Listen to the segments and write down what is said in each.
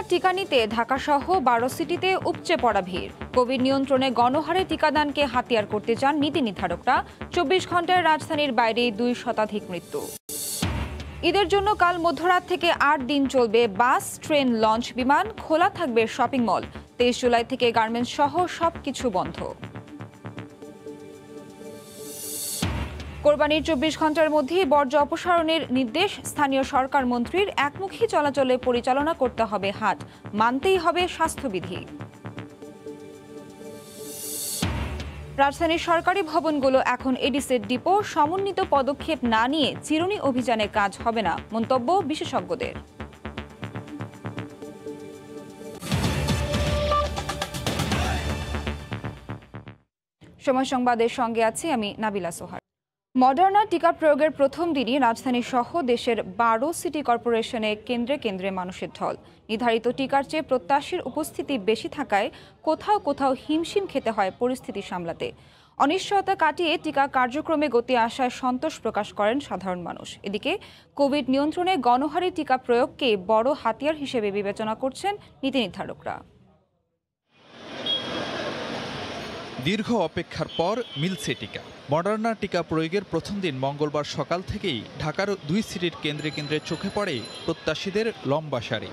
টিকা নিতে ঢাকাসহ 12 সিটিতে উপচে পড়া ভিড়। কোভিড নিয়ন্ত্রণে গণহারে টিকাদানকে হাতিয়ার করতে চান নীতি নির্ধারকরা। 24 ঘন্টায় রাজধানীর বাইরে 2 শতাধিক মৃত্যু। ঈদের জন্য কাল মধ্যরাত থেকে 8 দিন চলবে বাস, ট্রেন, লঞ্চ, বিমান। খোলা থাকবে শপিং মল। 23 জুলাই থেকে গার্মেন্টস সহ সবকিছু বন্ধ। কোরবানির 24 ঘন্টার মধ্যেই বর্জ্য অপসারণের নির্দেশ। স্থানীয় সরকার মন্ত্রীর একমুখী চলাচলে পরিচালনা করতে হবে হাট, মানতেই হবে স্বাস্থ্যবিধি। রাজধানীর সরকারি ভবনগুলো এখন এডিসের ডিপো। সমন্বিত পদক্ষেপ না নিয়ে চিরুনি অভিযানে কাজ হবে না, মন্তব্য বিশেষজ্ঞদের। সময় সংবাদের সঙ্গে আছি আমি নাবিলা সোহার। মডার্না টিকা প্রয়োগের প্রথম দিনই রাজধানী সহ দেশের 12 সিটি কর্পোরেশনে কেন্দ্রে কেন্দ্রে মানুষের ঢল। নির্ধারিত টিকার চেয়ে প্রত্যাশীর উপস্থিতি বেশি থাকায় কোথাও কোথাও হিমশিম খেতে হয় পরিস্থিতি সামলাতে। অনিশ্চয়তা কাটিয়ে টিকা কার্যক্রমে গতি আসায় সন্তোষ প্রকাশ করেন সাধারণ মানুষ। এদিকে কোভিড নিয়ন্ত্রণে গণহারে টিকা প্রয়োগকে বড় হাতিয়ার হিসেবে বিবেচনা করছেন নীতি নির্ধারকরা। দীর্ঘ অপেক্ষার পর মিলছে টিকা। মডার্না টিকা প্রয়োগের প্রথম দিন মঙ্গলবার সকাল থেকেই ঢাকার 2 সিটির কেন্দ্রে কেন্দ্রে চোখে পড়ে প্রত্যাশীদের লম্বা সারি।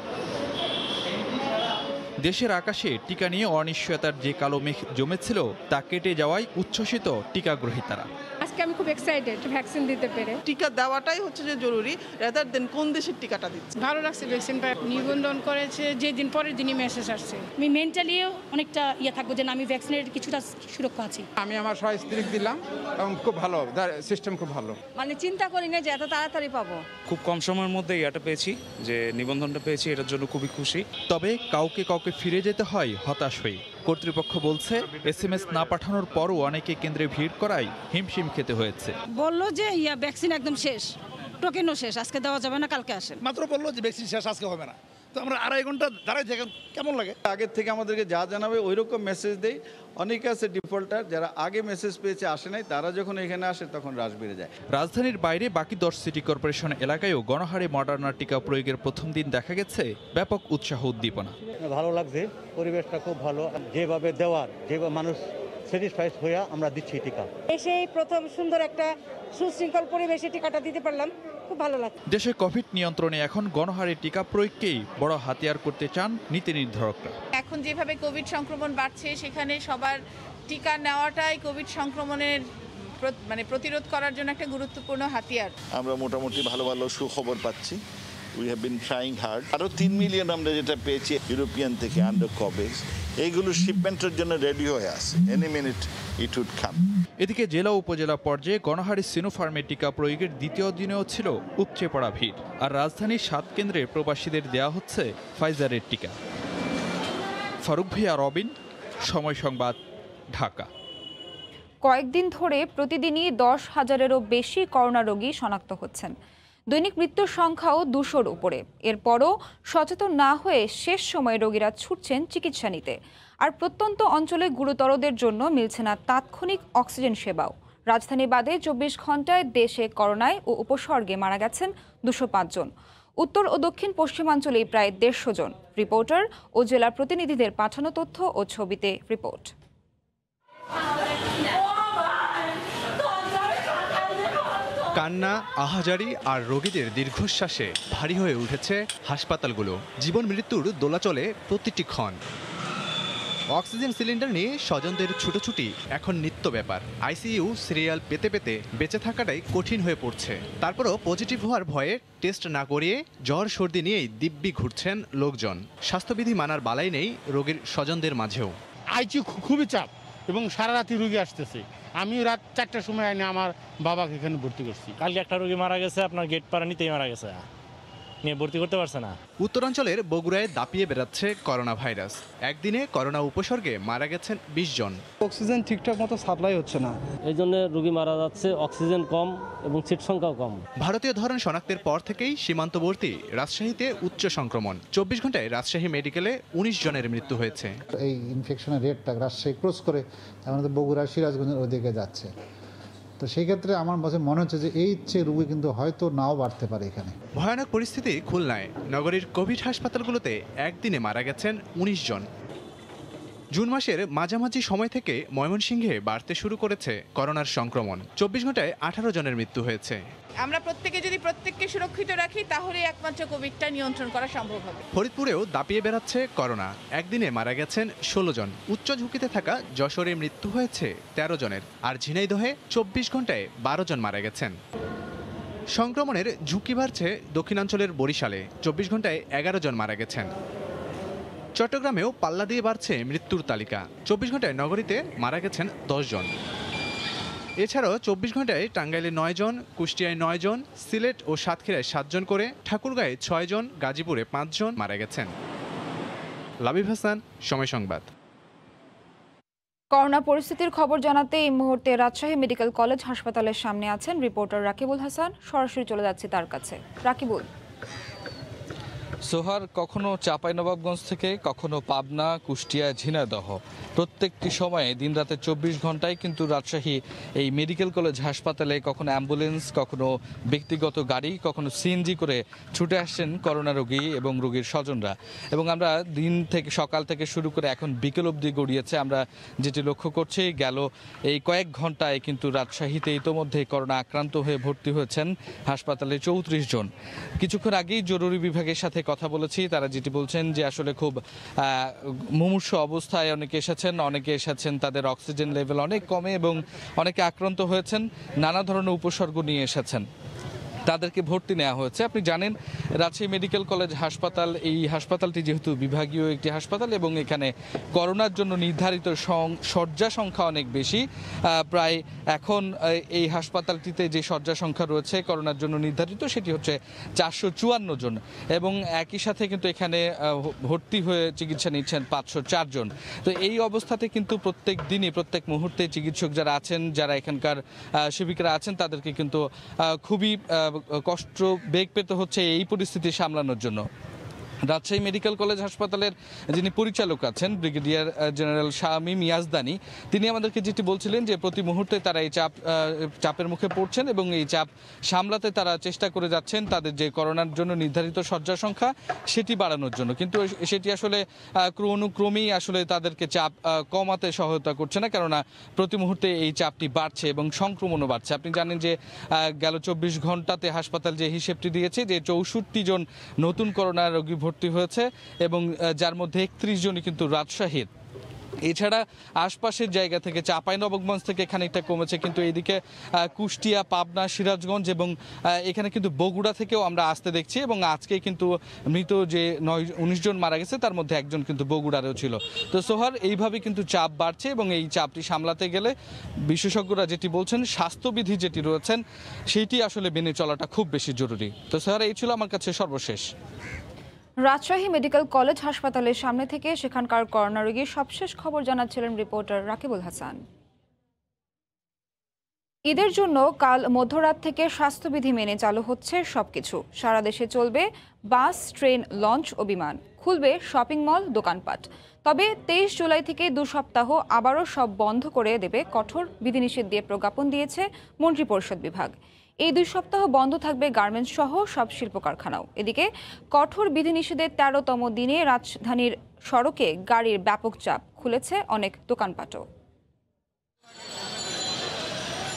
দেশের আকাশে টিকা নিয়ে অনিশ্চয়তার যে কালো মেঘ জমেছিল তা কেটে যাওয়ায় উচ্ছ্বসিত টিকা গ্রহীতারা। আজকে আমি খুব এক্সাইটেড ভ্যাকসিন দিতে পেরে। টিকা দেওয়াটাই হচ্ছে যে জরুরি, রাদার দেন কোন দেশের টিকাটা দিচ্ছে। ভালো লাগছে ভ্যাকসিন নিবন্ধন করেছে, যে দিন পরের দিনই মেসেজ আসছে। আমি মেন্টালিও অনেকটা থাকবো যে আমি ভ্যাকসিনের কিছুটা সুরক্ষা আছি। আমি আমার স্ত্রীকে দিলাম এবং খুব ভালো সিস্টেম, খুব ভালো। মানে চিন্তা করি না যে এত তাড়াতাড়ি পাবো। খুব কম সময়ের মধ্যে এটা পেয়েছি, যে নিবন্ধনটা পেয়েছি, এটার জন্য খুবই খুশি। তবে কাউকে কাউকে ফিরে যেতে হয় হতাশ হয়ে। কর্তৃপক্ষ বলছে SMS না পাঠানোর পরও অনেকে কেন্দ্রে ভিড় করায় হিমশিম খেতে হয়েছে। বললো যে ভ্যাকসিন একদম শেষ, টোকেনও শেষ, আজকে দেওয়া যাবে না, কালকে আসেন। মাত্র বললো যে ভ্যাকসিন শেষ, আজকে হবে না। তো আমরা 2.5 ঘন্টা দাঁড়াই থাকেন, কেমন লাগে? আগের থেকে আমাদেরকে যা জানাবে ওই রকম মেসেজ দেই। অনেকে আছে ডিফল্টার, যারা আগে মেসেজ পেয়েছে আসে নাই, তারা যখন এখানে আসে তখন রাশ বেড়ে যায়। রাজধানীর বাইরে বাকি 10 সিটি কর্পোরেশন এলাকায়ও গণহারে মডার্না টিকা প্রয়োগের প্রথম দিন দেখা গেছে ব্যাপক উৎসাহ উদ্দীপনা। ভালো লাগছে, পরিবেশটা খুব ভালো, যেভাবে দেওয়ার, যেভাবে মানুষ স্যাটিসফাইড হয়ে আমরা দিচ্ছি টিকা। এসেই প্রথম সুন্দর একটা সুশৃঙ্খল পরিবেশে টিকাটা দিতে পারলাম, খুব ভালো লাগছে। দেশে কোভিড নিয়ন্ত্রণে এখন গণহারে টিকা প্রয়োগকেই বড় হাতিয়ার করতে চান নীতি নির্ধারকরা। এখন যেভাবে কোভিড সংক্রমণ বাড়ছে, সেখানে সবার টিকা নেওয়াটাই কোভিড সংক্রমণের প্রতিরোধ করার জন্য একটা গুরুত্বপূর্ণ হাতিয়ার। আমরা মোটামুটি ভালো ভালো সুখবর পাচ্ছি। We have been trying hard. আরও 3 মিলিয়ন আমরা যেটা পেয়েছি ইউরোপিয়ান থেকে আন্ডার কভেক্স, এইগুলো শিপমেন্টের জন্য রেডি হয়ে আছে। Any minute it would come. এদিকে জেলা উপজেলা পর্যায়ে গণহারে সিনোফার্মে টিকা প্রয়োগের দ্বিতীয় দিনেও ছিল উপচে পড়া ভিড়। আর রাজধানীর 7 কেন্দ্রে প্রবাসীদের দেয়া হচ্ছে ফাইজারের টিকা। ফারুক ভিয়া, রবিন, সময় সংবাদ, ঢাকা। কয়েকদিন ধরে প্রতিদিনই 10,000-এরও বেশি করোনা রোগী শনাক্ত হচ্ছেন। দৈনিক মৃত্যুর সংখ্যাও 200-র উপরে। এরপরও সচেতন না হয়ে শেষ সময়ে রোগীরা ছুটছেন চিকিৎসা নিতে। আর প্রত্যন্ত অঞ্চলে গুরুতরদের জন্য মিলছে না তাৎক্ষণিক অক্সিজেন সেবাও। রাজধানী বাদে 24 ঘন্টায় দেশে করোনায় ও উপসর্গে মারা গেছেন 205 জন। উত্তর ও দক্ষিণ পশ্চিমাঞ্চলে প্রায় 150 জন। রিপোর্টার ও জেলা প্রতিনিধিদের পাঠানো তথ্য ও ছবিতে রিপোর্ট। কান্না, আহাজারি আর রোগীদের দীর্ঘশ্বাসে ভারী হয়ে উঠেছে হাসপাতালগুলো। জীবন মৃত্যুর দোলাচলে প্রতিটি ক্ষণ। অক্সিজেন সিলিন্ডার নিয়ে স্বজনদের ছুটোছুটি এখন নিত্য ব্যাপার। আইসিইউ সিরিয়াল পেতে পেতে বেঁচে থাকাটাই কঠিন হয়ে পড়ছে। তারপরও পজিটিভ হওয়ার ভয়ে টেস্ট না করিয়ে জ্বর সর্দি নিয়েই দিব্যি ঘুরছেন লোকজন। স্বাস্থ্যবিধি মানার বালাই নেই রোগীর স্বজনদের মাঝেও। আইসিইউ খুবই চাপ এবং সারা রাতি রোগী আসতেছে। আমি রাত 4টার সময় আইনে আমার বাবাকে এখানে ভর্তি করছি। কালকে একটা রোগী মারা গেছে, আপনার গেট পাড়া নিতেই মারা গেছে, নিয়ে ভর্তি করতে পারছে না। উত্তরাঞ্চলের বগুড়ায় দাপিয়ে বেড়াচ্ছে করোনা ভাইরাস। একদিনে করোনা উপসর্গে মারা গেছেন 20 জন। অক্সিজেন ঠিকঠাক মতো সাপ্লাই হচ্ছে না, এই জন্য রোগী মারা যাচ্ছে। অক্সিজেন কম এবং সিট সংখ্যাও কম। ভারতীয় ধরন শনাক্তের পর থেকেই সীমান্তবর্তী রাজশাহীতে উচ্চ সংক্রমণ। 24 ঘন্টায় রাজশাহী মেডিকেলে 19 জনের মৃত্যু হয়েছে। এই ইনফেকশনের রেটটা রাজশাহী ক্রস করে আমাদের বগুড়া, সিরাজগঞ্জের ওদিকে যাচ্ছে। তো সেই ক্ষেত্রে আমার কাছে মনে হচ্ছে যে এই চেয়ে রোগী কিন্তু হয়তো নাও বাড়তে পারে এখানে। ভয়ানক পরিস্থিতি খুলনায়। নগরীর কোভিড হাসপাতালগুলোতে একদিনে মারা গেছেন ১৯ জন। জুন মাসের মাঝামাঝি সময় থেকে ময়মনসিংহে বাড়তে শুরু করেছে করোনার সংক্রমণ। ২৪ ঘন্টায় ১৮ জনের মৃত্যু হয়েছে। আমরা প্রত্যেককে সুরক্ষিত রাখি তাহলে একমাত্র কোভিডটা নিয়ন্ত্রণ করা সম্ভব হবে। ফরিদপুরেও দাপিয়ে বেড়াচ্ছে করোনা। একদিনে মারা গেছেন ১৬ জন। উচ্চ ঝুঁকিতে থাকা যশোরে মৃত্যু হয়েছে ১৩ জনের। আর ঝিনাইদহে ২৪ ঘন্টায় ১২ জন মারা গেছেন। সংক্রমণের ঝুঁকি বাড়ছে দক্ষিণাঞ্চলের বরিশালে। ২৪ ঘন্টায় ১১ জন মারা গেছেন। চট্টগ্রামেও পাল্লা দিয়ে বাড়ছে মৃত্যুর তালিকা। ২৪ ঘন্টায় নগরীতে মারা গেছেন ১০ জন। এছাড়াও ২৪ ঘন্টায় টাঙ্গাইলে ৯ জন, কুষ্টিয়ায় ৯ জন, সিলেট ও সাতক্ষীরায় ৭ জন করে, ঠাকুরগাঁয়ে ৬ জন, গাজীপুরে ৫ জন মারা গেছেন। লাবিব হাসান, সময় সংবাদ। করোনা পরিস্থিতির খবর জানাতে এই মুহূর্তে রাজশাহী মেডিকেল কলেজ হাসপাতালের সামনে আছেন রিপোর্টার রাকিবুল হাসান। সরাসরি চলে যাচ্ছি তার কাছে। রাকিবুল। সোহার, কখনো চাঁপাইনবাবগঞ্জ থেকে, কখনো পাবনা, কুষ্টিয়া, ঝিনাইদহ, প্রত্যেকটি সময়ে দিনরাতে ২৪ ঘন্টায় কিন্তু রাজশাহী এই মেডিকেল কলেজ হাসপাতালে কখনো অ্যাম্বুলেন্স, কখনো ব্যক্তিগত গাড়ি, কখনো সিএনজি করে ছুটে আসছেন করোনা রোগী এবং রোগীর স্বজনরা। এবং আমরা দিন থেকে সকাল থেকে শুরু করে এখন বিকেল অবধি গড়িয়েছে, আমরা যেটি লক্ষ্য করছি গেল এই কয়েক ঘন্টায় কিন্তু রাজশাহীতে ইতোমধ্যে করোনা আক্রান্ত হয়ে ভর্তি হয়েছেন হাসপাতালে ৩৪ জন। কিছুক্ষণ আগেই জরুরি বিভাগের সাথে কথা বলেছি, তারা যেটি বলছেন যে আসলে খুব মুমূর্ষ অবস্থায় অনেকে এসেছেন, তাদের অক্সিজেন লেভেল অনেক কমে এবং অনেকে আক্রান্ত হয়েছেন, নানা ধরনের উপসর্গ নিয়ে এসেছেন, তাদেরকে ভর্তি নেওয়া হয়েছে। আপনি জানেন রাজশাহী মেডিকেল কলেজ হাসপাতাল, এই হাসপাতালটি যেহেতু বিভাগীয় একটি হাসপাতাল এবং এখানে করোনার জন্য নির্ধারিত শয্যা সংখ্যা অনেক বেশি। প্রায় এখন এই হাসপাতালটিতে যে শয্যা সংখ্যা রয়েছে করোনার জন্য নির্ধারিত সেটি হচ্ছে ৪৫৪ জন এবং একই সাথে কিন্তু এখানে ভর্তি হয়ে চিকিৎসা নিচ্ছেন ৫০৪ জন। তো এই অবস্থাতে কিন্তু প্রত্যেক দিনই প্রত্যেক মুহূর্তে চিকিৎসক যারা আছেন, যারা এখানকার সেবিকারা আছেন, তাদেরকে কিন্তু খুবই কষ্ট বেগ পেতে হচ্ছে এই পরিস্থিতি সামলানোর জন্য। রাজশাহী মেডিকেল কলেজ হাসপাতালের যিনি পরিচালক আছেন ব্রিগেডিয়ার জেনারেল শামীম ইয়াজদানি, তিনি আমাদেরকে যেটি বলছিলেন যে প্রতি মুহূর্তে তারা এই চাপের মুখে পড়ছেন এবং এই চাপ সামলাতে তারা চেষ্টা করে যাচ্ছেন তাদের যে করোনার জন্য নির্ধারিত শয্যা সংখ্যা সেটি বাড়ানোর জন্য, কিন্তু সেটি আসলে অনুক্রমেই আসলে তাদেরকে চাপ কমাতে সহায়তা করছে না, কেননা প্রতি মুহূর্তে এই চাপটি বাড়ছে এবং সংক্রমণও বাড়ছে। আপনি জানেন যে গেল ২৪ ঘন্টাতে হাসপাতাল যে হিসেবটি দিয়েছে যে ৬৪ জন নতুন করোনা রোগী ভর্তি হয়েছে এবং যার মধ্যে ৩১ জনই কিন্তু রাজশাহীর। এছাড়া আশপাশের জায়গা থেকে চাঁপাইনবাবগঞ্জ থেকে খানিকটা কমেছে, কিন্তু এইদিকে কুষ্টিয়া, পাবনা, সিরাজগঞ্জ এবং এখানে কিন্তু বগুড়া থেকেও আমরা আসতে দেখছি এবং আজকে কিন্তু মৃত যে ১৯ জন মারা গেছে তার মধ্যে একজন কিন্তু বগুড়ারও ছিল। তো সোহার, এইভাবে কিন্তু চাপ বাড়ছে এবং এই চাপটি সামলাতে গেলে বিশেষজ্ঞরা যেটি বলছেন স্বাস্থ্যবিধি যেটি রয়েছেন সেইটি আসলে মেনে চলাটা খুব বেশি জরুরি। তো সোহার, এই ছিল আমার কাছে সর্বশেষ। রাজশাহী মেডিকেল কলেজ হাসপাতালের সামনে থেকে সেখানকার করোনা রোগীর সবশেষ খবর জানাচ্ছিলেন রিপোর্টার রাকিবুল হাসান। ঈদের জন্য কাল মধ্যরাত থেকে স্বাস্থ্যবিধি মেনে চালু হচ্ছে সবকিছু। সারা দেশে চলবে বাস, ট্রেন, লঞ্চ ও বিমান। খুলবে শপিং মল, দোকানপাট। তবে ২৩ জুলাই থেকে ২ সপ্তাহ আবারও সব বন্ধ করে দেবে কঠোর বিধিনিষেধ দিয়ে প্রজ্ঞাপন দিয়েছে মন্ত্রিপরিষদ বিভাগ। এই ২ সপ্তাহ বন্ধ থাকবে গার্মেন্টস সহ সব শিল্প কারখানাও। এদিকে কঠোর বিধিনিষেধের ১৩তম দিনে রাজধানীর সড়কে গাড়ির ব্যাপক চাপ, খুলেছে অনেক দোকানপাটও।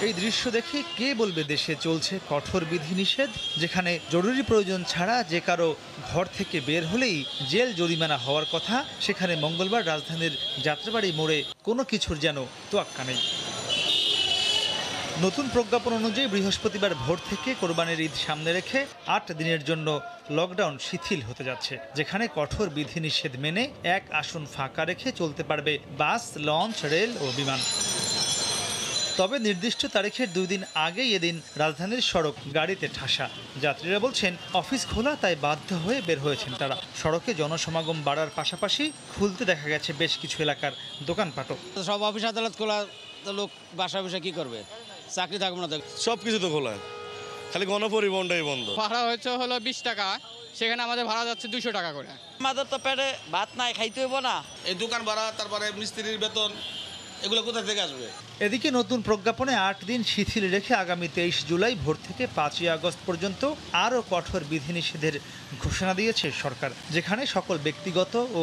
এই দৃশ্য দেখে কে বলবে দেশে চলছে কঠোর বিধিনিষেধ, যেখানে জরুরি প্রয়োজন ছাড়া যে কারো ঘর থেকে বের হলেই জেল জরিমানা হওয়ার কথা, সেখানে মঙ্গলবার রাজধানীর যাত্রাবাড়ি মোড়ে কোনো কিছুর যেন তোয়াক্কা নেই। নতুন প্রজ্ঞাপন অনুযায়ী বৃহস্পতিবার ভোর থেকে কোরবানির ঈদ সামনে রেখে ৮ দিনের জন্য লকডাউন শিথিল হতে যাচ্ছে, যেখানে কঠোর বিধিনিষেধ মেনে এক আসন ফাঁকা রেখে চলতে পারবে বাস, লঞ্চ, রেল ও বিমান। তবে নির্দিষ্ট তারিখের 2 দিন আগেই এদিন রাজধানীর সড়ক গাড়িতে ঠাসা। যাত্রীরা বলছেন অফিস খোলা, তাই বাধ্য হয়ে বের হয়েছেন তারা। সড়কে জনসমাগম বাড়ার পাশাপাশি খুলতে দেখা গেছে বেশ কিছু এলাকার দোকানপাটও। সব অফিস আদালত খোলা, লোক বাসা বসে কি করবে, চাকরি থাকবে না। সব কিছু তো খোলা, খালি গণপরিবহনটাই বন্ধ। ভাড়া হচ্ছে হলো 20 টাকা, সেখানে আমাদের ভাড়া যাচ্ছে 200 টাকা করে। আমাদের তো পেটে ভাত নাই, খাইতে হইব না। এই দোকান ভাড়া, তারপরে মিস্ত্রির বেতন, এগুলো কোথা থেকে আসবে? এদিকে নতুন প্রজ্ঞাপনে ৮ দিন শিথিল রেখে আগামী ২৩ জুলাই ভোর থেকে ৫ই আগস্ট পর্যন্ত আরও কঠোর বিধিনিষেধের ঘোষণা দিয়েছে সরকার, যেখানে সকল ব্যক্তিগত ও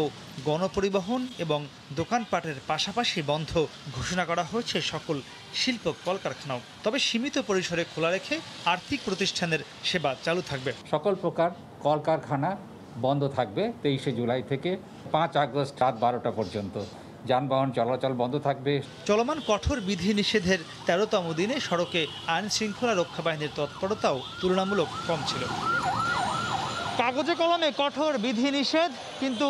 গণপরিবহন এবং দোকানপাটের পাশাপাশি বন্ধ ঘোষণা করা হয়েছে সকল শিল্প কলকারখানাও। তবে সীমিত পরিসরে খোলা রেখে আর্থিক প্রতিষ্ঠানের সেবা চালু থাকবে। সকল প্রকার কলকারখানা বন্ধ থাকবে ২৩শে জুলাই থেকে ৫ আগস্ট রাত ১২টা পর্যন্ত। যানবাহন চলাচল বন্ধ থাকবে। চলমান কঠোর বিধিনিষেধের ১৩তম দিনে সড়কে আইন শৃঙ্খলা রক্ষা বাহিনীর তৎপরতাও তুলনামূলক কম ছিল। কাগজে কলমে কঠোর বিধিনিষেধ, কিন্তু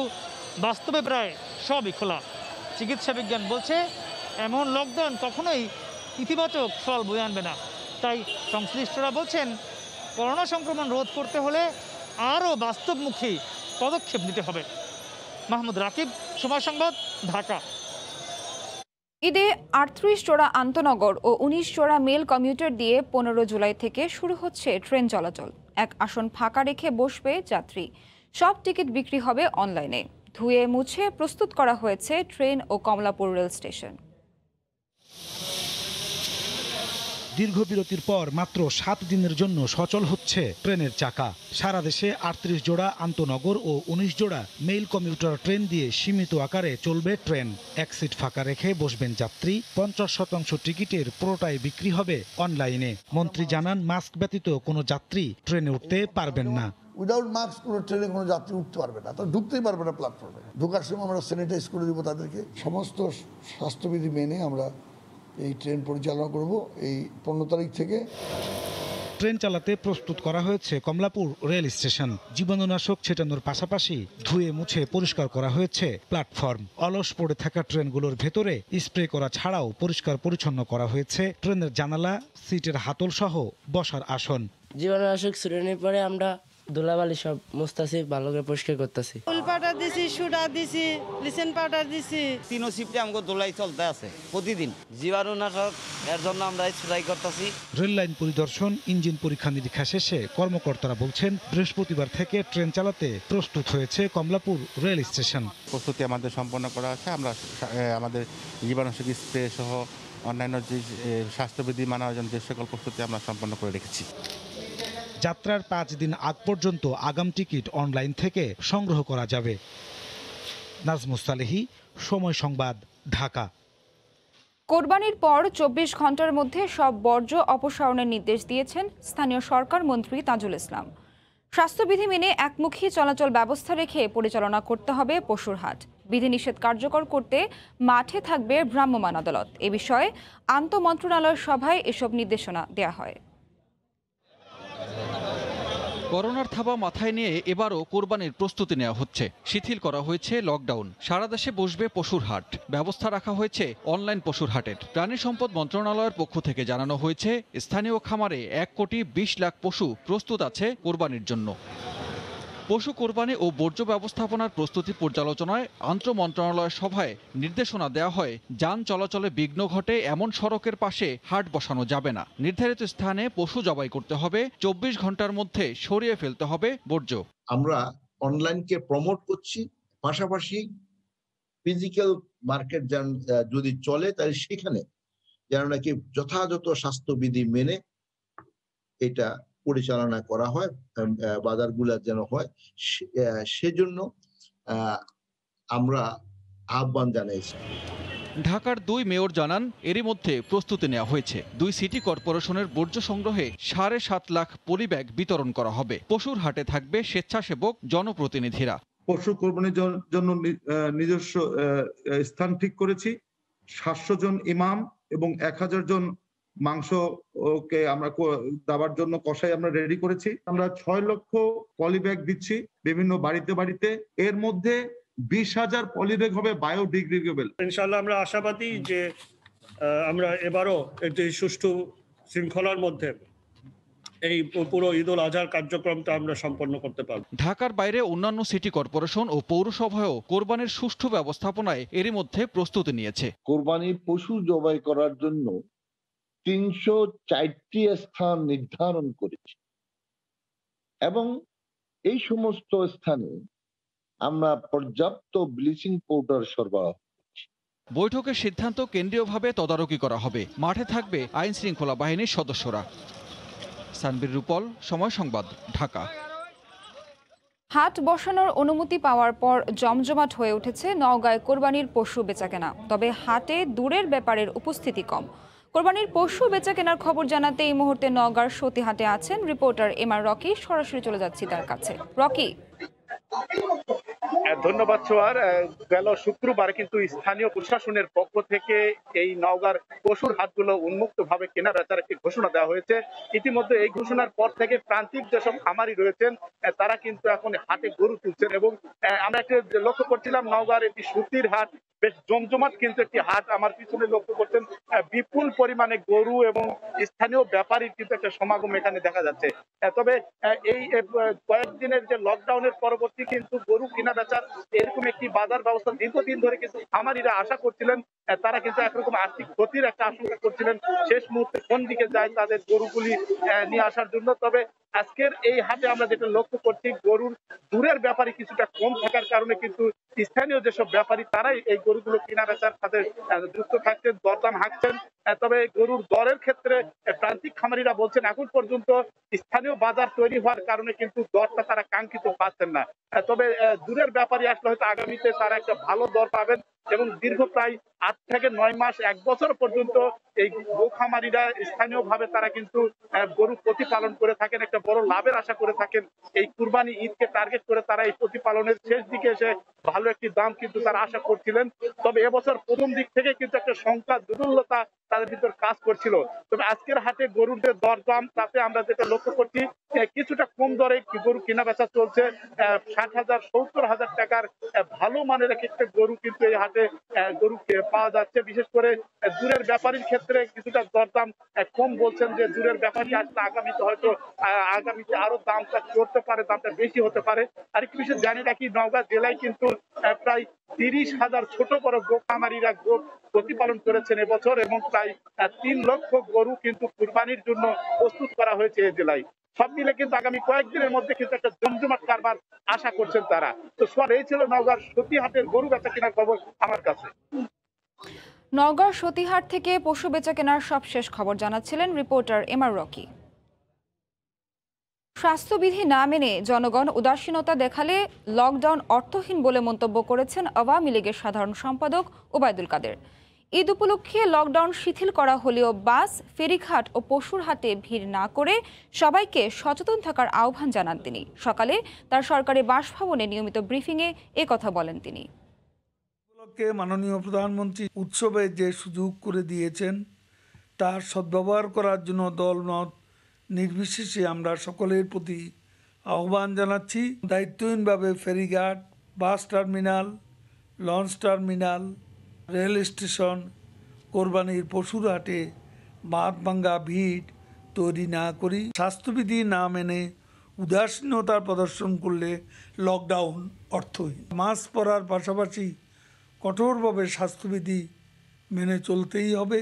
বাস্তবে প্রায় সবই খোলা। চিকিৎসা বিজ্ঞান বলছে এমন লকডাউন কখনোই ইতিবাচক ফল বয়ে আনবে না। তাই সংশ্লিষ্টরা বলছেন করোনা সংক্রমণ রোধ করতে হলে আরও বাস্তবমুখী পদক্ষেপ নিতে হবে। মাহমুদ রাকিব, সময় সংবাদ, ঢাকা। ঈদে ৩৮ জোড়া আন্তনগর ও ১৯ জোড়া মেল কমিউটার দিয়ে ১৫ জুলাই থেকে শুরু হচ্ছে ট্রেন চলাচল। এক আসন ফাঁকা রেখে বসবে যাত্রী। সব টিকিট বিক্রি হবে অনলাইনে। ধুয়ে মুছে প্রস্তুত করা হয়েছে ট্রেন ও কমলাপুর রেল স্টেশন। দীর্ঘ বিরতির পর মাত্র ৭ দিনের জন্য সচল হচ্ছে ট্রেনের চাকা। সারা দেশে ৩৮ জোড়া আন্তনগর ও ১৯ জোড়া মেইল কমিউটার ট্রেন দিয়ে সীমিত আকারে চলবে ট্রেন। এক সিট ফাঁকা রেখে বসবেন যাত্রী। ৫০% টিকিটের পুরোটাই বিক্রি হবে অনলাইনে। মন্ত্রী জানান, মাস্ক ব্যতীত কোনো যাত্রী ট্রেনে উঠতে পারবেন না। উইদাউট মাস্ক কোনো ট্রেনে কোনো যাত্রী উঠতে পারবে না, তো ঢুকতেই পারবে না প্ল্যাটফর্মে। ঢোকার সময় আমরা স্যানিটাইজ করে দেবো তাদেরকে। সমস্ত স্বাস্থ্যবিধি মেনে আমরা এই ট্রেন পরিচালনা করব এই ১৫ তারিখ থেকে। ট্রেন চালাতে প্রস্তুত করা হয়েছে কমলাপুর রেল স্টেশন। জীবাণুনাশক ছেটানোর পাশাপাশি ধুয়ে মুছে পরিষ্কার করা হয়েছে প্ল্যাটফর্ম। অলস পড়ে থাকা ট্রেনগুলোর ভেতরে স্প্রে করা ছাড়াও পরিষ্কার পরিচ্ছন্ন করা হয়েছে ট্রেনের জানালা, সিটের হাতল সহ বসার আসন। জীবাণুনাশক ছড়ানোর পরে আমরা ধুলাবালি সব মুছতাছি, ভালো করে পরিষ্কার করতেছি। ফুল পাউডার দিছি, সুডা দিছি, লিসেন পাউডার দিছি। ৩ শিফটে আমাকে ধুলাই চলতে আছে প্রতিদিন। জীবাণুনাশক এর জন্য আমরা স্প্রে করতেছি। রেল লাইন পরিদর্শন, ইঞ্জিন পরীক্ষা নিরীক্ষা শেষে কর্মকর্তারা বলছেন বৃহস্পতিবার থেকে ট্রেন চালাতে প্রস্তুত হয়েছে কমলাপুর রেল স্টেশন। প্রস্তুতি আমাদের সম্পন্ন করা আছে। আমরা আমাদের জীবাণুনাশক স্প্রে সহ অন্যান্য যে স্বাস্থ্যবিধি মানার জন্য যে সকল প্রস্তুতি আমরা সম্পন্ন করে রেখেছি। যাত্রার ৫ দিন আগ পর্যন্ত আগাম টিকিট অনলাইন থেকে সংগ্রহ করা যাবে। নাজমুস সালেহী, সময় সংবাদ, ঢাকা। কোরবানির পর ২৪ ঘন্টার মধ্যে সব বর্জ্য অপসারণের নির্দেশ দিয়েছেন স্থানীয় সরকার মন্ত্রী তাজুল ইসলাম। স্বাস্থ্যবিধি মেনে একমুখী চলাচল ব্যবস্থা রেখে পরিচালনা করতে হবে পশুর হাট। বিধিনিষেধ কার্যকর করতে মাঠে থাকবে ভ্রাম্যমাণ আদালত। এ বিষয়ে আন্তঃমন্ত্রণালয়ের সভায় এসব নির্দেশনা দেওয়া হয়। করোনার থাবা মাথায় নিয়ে এবারও কোরবানির প্রস্তুতি নেওয়া হচ্ছে। শিথিল করা হয়েছে লকডাউন। সারা দেশে বসবে পশুর হাট। ব্যবস্থা রাখা হয়েছে অনলাইন পশুর হাটের। প্রাণী সম্পদ মন্ত্রণালয়ের পক্ষ থেকে জানানো হয়েছে, স্থানীয় খামারে ১,২০,০০,০০০ পশু প্রস্তুত আছে কোরবানির জন্য। পশু কোরবানি ও বর্জ্য ব্যবস্থাপনার প্রস্তুতি পর্যালোচনায় আন্তঃমন্ত্রণালয়ের সভায় নির্দেশনা দেওয়া হয়, যান চলাচলে বিঘ্ন ঘটে এমন সড়কের পাশে হাট বসানো যাবে না। নির্ধারিত স্থানে পশু জবাই করতে হবে। ২৪ ঘন্টার মধ্যে সরিয়ে ফেলতে হবে বর্জ্য। আমরা অনলাইনকে প্রমোট করছি, পাশাপাশি ফিজিক্যাল মার্কেট যদি চলে তাহলে সেখানে যেন নাকি যথাযথ স্বাস্থ্যবিধি মেনে এটা পরিচালনা করা হয়, বাজারগুলা যেন হয়, সেজন্য আমরা আহ্বান জানাইছি। ঢাকার ২ মেয়র জানান, এরই মধ্যে প্রস্তুতি নেওয়া হয়েছে। ২ সিটি কর্পোরেশনের বর্জ্য সংগ্রহে ৭.৫ লাখ পলিব্যাগ বিতরণ করা হবে। পশুর হাটে থাকবে স্বেচ্ছাসেবক জনপ্রতিনিধিরা। পশু কোরবানির জন্য নিজস্ব স্থান ঠিক করেছি। ৭০০ জন ইমাম এবং ১,০০০ জন মাংসকে আমরা দেওয়ার জন্য কষাই আমরা রেডি করেছি। আমরা ৬ লক্ষ পলিব্যাগ দিচ্ছি বিভিন্ন বাড়িতে বাড়িতে। এর মধ্যে ২০,০০০ পলিব্যাগ হবে বায়োডিগ্রেডেবল। ইনশাআল্লাহ আমরা আশাবাদী যে আমরা এবারও একটি সুষ্ঠু শৃঙ্খলার মধ্যে এই পুরো ঈদ উল আজহার কার্যক্রমটা আমরা সম্পন্ন করতে পারব। ঢাকার বাইরে অন্যান্য সিটি কর্পোরেশন ও পৌরসভায়ও কোরবানির সুষ্ঠু ব্যবস্থাপনায় এরই মধ্যে প্রস্তুতি নিয়েছে। কোরবানির পশু জবাই করার জন্য ৩০৪টি স্থান নির্ধারণ করেছি এবং এই সমস্ত স্থানে আমরা পর্যাপ্ত ব্লিচিং পাউডার সরবরাহ করছি। বৈঠকের সিদ্ধান্ত কেন্দ্রীয়ভাবে তদারকি করা হবে। মাঠে থাকবে আইন শৃঙ্খলা বাহিনীর সদস্যরা। সানবীর রূপল, সময় সংবাদ, ঢাকা। হাট বসানোর অনুমতি পাওয়ার পর জমজমাট হয়ে উঠেছে নওগাঁয় কোরবানির পশু বেচাকেনা। তবে হাটে দূরের ব্যাপারের উপস্থিতি কম। কোরবানির পশু বেচাকেনার খবর জানাতে এই মুহূর্তে নওগাঁর সতীহাটে আছেন রিপোর্টার এমআর রকি। সরাসরি চলে যাচ্ছি তার কাছে। রকি। ধন্যবাদ ছোয়ার। গেল শুক্রবার কিন্তু স্থানীয় প্রশাসনের পক্ষ থেকে এই নওগাঁর পশুর হাটগুলো উন্মুক্তভাবে কেনা বেচার একটি ঘোষণা দেওয়া হয়েছে। ইতিমধ্যে এই ঘোষণার পর থেকে প্রান্তিক যেসব খামারি রয়েছেন তারা কিন্তু এখন হাটে গরু তুলছেন এবং আমরা একটু লক্ষ্য করছিলাম নওগাঁর একটি সুতির হাট, বেশ জমজমাট কিন্তু একটি হাট। আমার পিছনে লক্ষ্য করছেন বিপুল পরিমাণে গরু এবং স্থানীয় ব্যাপারীর কিন্তু একটা সমাগম এখানে দেখা যাচ্ছে। তবে এই কয়েকদিনের যে লকডাউনের পরবর্তী কিন্তু গরু কেনা বেচার এরকম একটি বাজার ব্যবস্থা দীর্ঘদিন ধরে কিন্তু খামারিরা আশা করছিলেন। তারা কিন্তু একরকম আর্থিক ক্ষতির একটা আশঙ্কা করছিলেন শেষ মুহূর্তে কোন দিকে যায় তাদের গরুগুলি নিয়ে আসার জন্য। তবে আজকের এই হাটে আমরা যেটা লক্ষ্য করছি, গরুর দূরের ব্যাপারী কিছুটা কম থাকার কারণে কিন্তু স্থানীয় যেসব ব্যাপারী তারাই এই গরুগুলো কেনা বেচার সাথে যুক্ত থাকছেন, দরদাম হাঁকছেন। তবে গরুর দরের ক্ষেত্রে প্রান্তিক খামারিরা বলছেন এখন পর্যন্ত স্থানীয় বাজার তৈরি হওয়ার কারণে কিন্তু দরটা তারা কাঙ্ক্ষিত পাচ্ছেন না। তবে দূরের ব্যাপারী আসলে হয়তো আগামীতে তারা একটা ভালো দর পাবেন এবং দীর্ঘ প্রায় 8 থেকে 9 মাস 1 বছর পর্যন্ত এই গো খামারিরা স্থানীয়ভাবে তারা কিন্তু গরু প্রতিপালন করে থাকেন, একটা বড় লাভের আশা করে থাকেন। এই কুরবানি ঈদকে টার্গেট করে তারা এই প্রতিপালনের শেষ দিকে এসে ভালো একটি দাম কিন্তু তারা আশা করছিলেন। তবে এবছর প্রথম দিক থেকে কিন্তু একটা সংখ্যা দুর্বলতা তাদের ভিতর কাজ করছিল। তবে আজকের হাটে গরুর যে দরদাম তাতে আমরা যেটা লক্ষ্য করছি কিছুটা কম দরে গরু কেনা বেচা চলছে। 60,000 70,000 টাকার ভালো মানের একটা গরু কিন্তু এই হাটে গরু পাওয়া যাচ্ছে। বিশেষ করে দূরের ব্যাপারীর ক্ষেত্রে কিছুটা দরদাম কম বলছেন, যে দূরের ব্যাপারী আসলে আগামীতে হয়তো আগামীতে আরো দামটা চড়তে পারে, দামটা বেশি হতে পারে। আরেকটি বিষয় জানি রাখি, নওগাঁ জেলায় কিন্তু প্রায় 30,000 ছোট বড় গো খামারিরা গো প্রতিপালন করেছেন এবছর এবং প্রায় 3 লক্ষ গরু কিন্তু কুরবানির জন্য প্রস্তুত করা হয়েছে এই জেলায়। সব মিলে কিন্তু আগামী কয়েকদিনের মধ্যে কিন্তু একটা জমজমাট কারবার আশা করছেন তারা। তো সব এই ছিল নওগাঁর সতীহাটের গরু বেচা কেনার খবর আমার কাছে। নওগাঁর সতীহাট থেকে পশু বেচা কেনার সবশেষ খবর জানাচ্ছিলেন রিপোর্টার এমআর রকি। স্বাস্থ্যবিধি না মেনে জনগণ উদাসীনতা দেখালে লকডাউন অর্থহীন বলে মন্তব্য করেছেন আওয়ামী লীগের সাধারণ সম্পাদক ওবায়দুল কাদের। ঈদ উপলক্ষে লকডাউন শিথিল করা হলেও বাস, ফেরিঘাট ও পশুর হাটে ভিড় না করে সবাইকে সচেতন থাকার আহ্বান জানান তিনি। সকালে তার সরকারি বাসভবনে নিয়মিত ব্রিফিংয়ে কথা বলেন তিনি। মাননীয় প্রধানমন্ত্রী উৎসবে যে সুযোগ করে দিয়েছেন তার সদ্ব্যবহার করার জন্য দলমত নির্বিশেষে আমরা সকলের প্রতি আহ্বান জানাচ্ছি। দায়িত্বহীনভাবে ফেরিঘাট, bus terminal, launch terminal, rail station, কোরবানির পশুর হাটে বাঁধ ভাঙ্গা ভিড় তৈরি না করি। স্বাস্থ্যবিধি না মেনে উদাসীনতার প্রদর্শন করলে লকডাউন অর্থহীন। মাস্ক পরার পাশাপাশি কঠোরভাবে স্বাস্থ্যবিধি মেনে চলতেই হবে।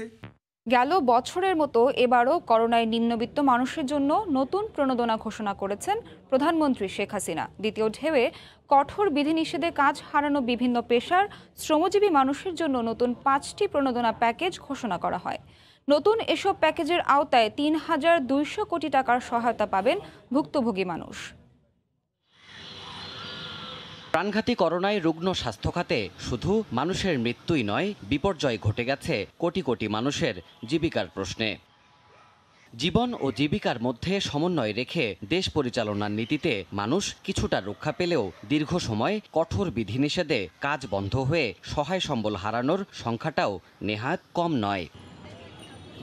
গেল বছরের মতো এবারও করোনায় নিম্নবিত্ত মানুষের জন্য নতুন প্রণোদনা ঘোষণা করেছেন প্রধানমন্ত্রী শেখ হাসিনা। দ্বিতীয় ঢেউয়ে কঠোর বিধিনিষেধে কাজ হারানো বিভিন্ন পেশার শ্রমজীবী মানুষের জন্য নতুন 5টি প্রণোদনা প্যাকেজ ঘোষণা করা হয়। নতুন এসব প্যাকেজের আওতায় 3,200 কোটি টাকার সহায়তা পাবেন ভুক্তভোগী মানুষ। প্রাণঘাতী করোনায় রুগ্ন স্বাস্থ্য খাতে শুধু মানুষের মৃত্যুই নয়, বিপর্যয় ঘটে গেছে কোটি কোটি মানুষের জীবিকার প্রশ্নে। জীবন ও জীবিকার মধ্যে সমন্বয় রেখে দেশ পরিচালনার নীতিতে মানুষ কিছুটা রক্ষা পেলেও দীর্ঘ সময় কঠোর বিধিনিষেধে কাজ বন্ধ হয়ে সহায় সম্বল হারানোর সংখ্যাটাও নেহাত কম নয়।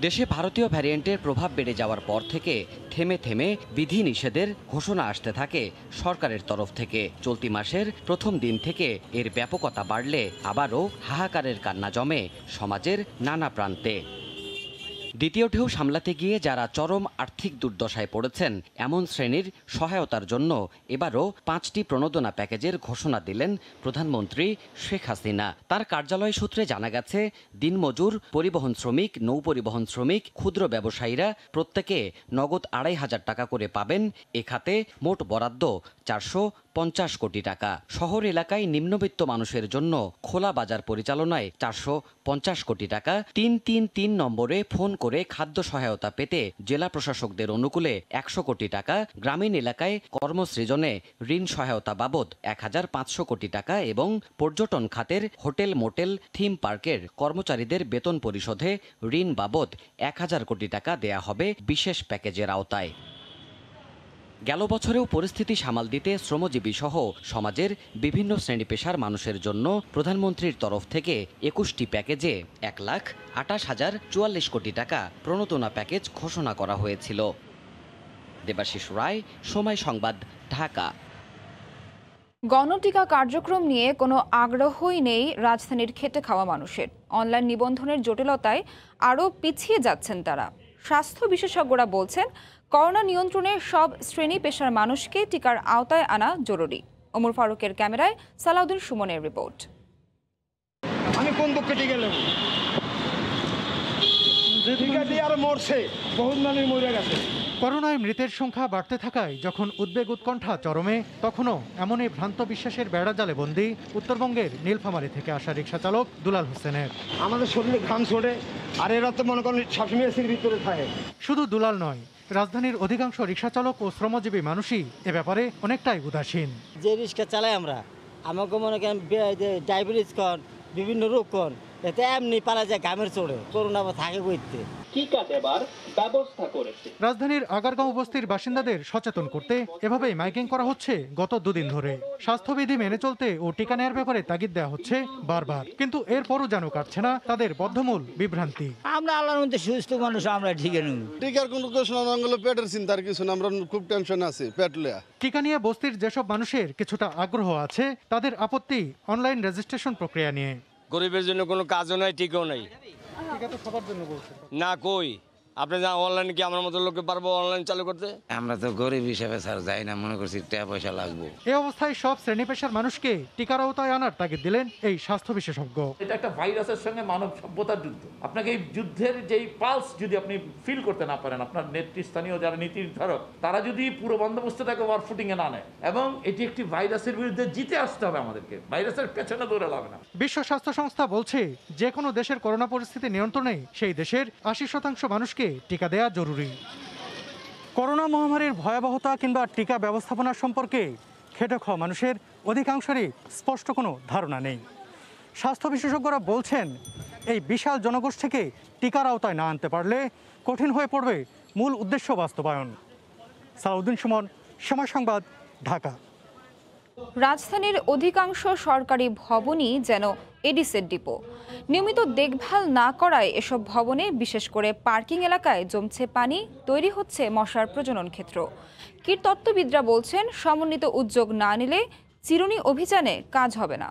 দেশে ভারতীয় ভ্যারিয়েন্টের প্রভাব বেড়ে যাওয়ার পর থেকে থেমে থেমে বিধিনিষেধের ঘোষণা আসতে থাকে সরকারের তরফ থেকে। চলতি মাসের প্রথম দিন থেকে এর ব্যাপকতা বাড়লে আবারও হাহাকারের কান্না জমে সমাজের নানা প্রান্তে। দ্বিতীয় ঢেউ সামলাতে গিয়ে যারা চরম আর্থিক দুর্দশায় পড়েছেন এমন শ্রেণীর সহায়তার জন্য এবারও 5টি প্রণোদনা প্যাকেজের ঘোষণা দিলেন প্রধানমন্ত্রী শেখ হাসিনা। তার কার্যালয় সূত্রে জানা গেছে, দিনমজুর, পরিবহন শ্রমিক, নৌ পরিবহন শ্রমিক, ক্ষুদ্র ব্যবসায়ীরা প্রত্যেকে নগদ 2,500 টাকা করে পাবেন। এ খাতে মোট বরাদ্দ 450 কোটি টাকা। শহর এলাকায় নিম্নবিত্ত মানুষের জন্য খোলা বাজার পরিচালনায় 450 কোটি টাকা। 333 নম্বরে ফোন করে খাদ্য সহায়তা পেতে জেলা প্রশাসকদের অনুকূলে 100 কোটি টাকা। গ্রামীণ এলাকায় কর্মসৃজনে ঋণ সহায়তা বাবদ 1500 কোটি টাকা এবং পর্যটন খাতের হোটেল, মোটেল, থিম পার্কের কর্মচারীদের বেতন পরিশোধে ঋণ বাবদ 1000 কোটি টাকা দেয়া হবে বিশেষ প্যাকেজের আওতায়। গেল বছরেও পরিস্থিতি সামাল দিতে শ্রমজীবী সহ সমাজের বিভিন্ন শ্রেণী পেশার মানুষের জন্য প্রধানমন্ত্রীর তরফ থেকে 21টি প্যাকেজে 1,28,044 কোটি টাকা প্রণোদনা প্যাকেজ ঘোষণা করা হয়েছিল। দেবাশিস রায়, সময় সংবাদ, ঢাকা। গণটিকা কার্যক্রম নিয়ে কোনো আগ্রহই নেই রাজধানীর খেটে খাওয়া মানুষের। অনলাইন নিবন্ধনের জটিলতায় আরও পিছিয়ে যাচ্ছেন তারা। স্বাস্থ্য বিশেষজ্ঞরা বলছেন, করোনা নিয়ন্ত্রণে সব শ্রেণী পেশার মানুষকে টিকার আওতায় আনা জরুরি। ওমর ফারুকের ক্যামেরায় সালাউদ্দিন সুমনের রিপোর্ট। আমি কোন দুঃখে টিকা নেব? টিকা দিয়ে আর মরছে, বহুত মানুষ মরে গেছে। করোনায় মৃতের সংখ্যা বাড়তে থাকায় যখন উদ্বেগ উৎকণ্ঠা চরমে, তখনও এমনই ভ্রান্ত বিশ্বাসের বেড়াজালে বন্দী উত্তরবঙ্গের নীলফামারী থেকে আসা রিকশা চালক দুলাল হোসেনের। আমাদের শরীরে ঘাম ছোড়ে, আর এরা তো মনে করেন সবসময় এসির ভিতরে থাকে। শুধু দুলাল নয়, রাজধানীর অধিকাংশ রিকশা চালক ও শ্রমজীবী মানুষই এ ব্যাপারে অনেকটাই উদাসীন। যে রিক্সা চালাই আমরা, আমাকে মনে করেন ডায়াবেটিস কন, বিভিন্ন রোগ কন, এতে এমনি পালা যায় ঘামের চড়ে, করোনা থাকে করতে। টিকা দেবার ব্যবস্থা করেছে। রাজধানীর আগারগাঁও বস্তির বাসিন্দাদের সচেতন করতে এভাবেই মাইকিং করা হচ্ছে গত দুদিন ধরে। স্বাস্থ্যবিধি মেনে চলতে ও টিকা নেওয়ার ব্যাপারে তাগিদ দেওয়া হচ্ছে বারবার, কিন্তু এরপরও যেন কাটছে না তাদের বদ্ধমূল বিভ্রান্তি। আমরা আল্লাহর মধ্যে সুস্থ মানুষ, আমরা ঠিকই নেই। টিকার কোনো ঘোষণা না হলে পেটের চিন্তার কিছু না, আমরা খুব টেনশন আছি পেট লয়া। টিকা নিয়ে বস্তির যেসব মানুষের কিছুটা আগ্রহ আছে, তাদের আপত্তি অনলাইন রেজিস্ট্রেশন প্রক্রিয়া নিয়ে। গরিবের জন্য কোনো কাজও নাই, টিকাও নাই। না কই আপনি যা অনলাইন কি আমার মতো লোকে পারবো অনলাইন চালু করতে? আমরা তো গরিব হিসেবে স্যার যাই না, মনে করছি টাকা পয়সা লাগবে। এই অবস্থায় সব শ্রেণী পেশার মানুষকে টিকার আওতায় আনার তাগিদ দিলেন এই স্বাস্থ্য বিশেষজ্ঞ। এটা একটা ভাইরাসের সঙ্গে মানব সভ্যতার যুদ্ধ। আপনাকে এই যুদ্ধের যেই পালস যদি আপনি ফিল করতে না পারেন, আপনার নেতৃস্থানীয় যারা নীতি নির্ধারক তারা যদি পুরো বন্দোবস্তটাকে ওয়ারফুটিং এ না নেয়, এবং এটি একটি ভাইরাসের বিরুদ্ধে জিতে আসতে হবে আমাদেরকে, ভাইরাসের পেছনে দৌড়ে লাভ না। বিশ্ব স্বাস্থ্য সংস্থা বলছে, যে কোনো দেশের করোনা পরিস্থিতি নিয়ন্ত্রণে সেই দেশের 80% মানুষকে টিকা দেওয়া জরুরি। করোনা মহামারীর ভয়াবহতা কিংবা টিকা ব্যবস্থাপনা সম্পর্কে খেটে খাওয়া মানুষের অধিকাংশেরই স্পষ্ট কোনো ধারণা নেই। স্বাস্থ্য বিশেষজ্ঞরা বলছেন, এই বিশাল জনগোষ্ঠীকে টিকার আওতায় না আনতে পারলে কঠিন হয়ে পড়বে মূল উদ্দেশ্য বাস্তবায়ন। সালাউদ্দিন সুমন, সময় সংবাদ, ঢাকা। রাজধানীর অধিকাংশ সরকারি ভবনই যেন এডিসের ডিপো। নিয়মিত দেখভাল না করায় এসব ভবনে, বিশেষ করে পার্কিং এলাকায় জমছে পানি, তৈরি হচ্ছে মশার প্রজনন ক্ষেত্র। কীটতত্ত্ববিদরা বলছেন, সমন্বিত উদ্যোগ না নিলে চিরুনি অভিযানে কাজ হবে না।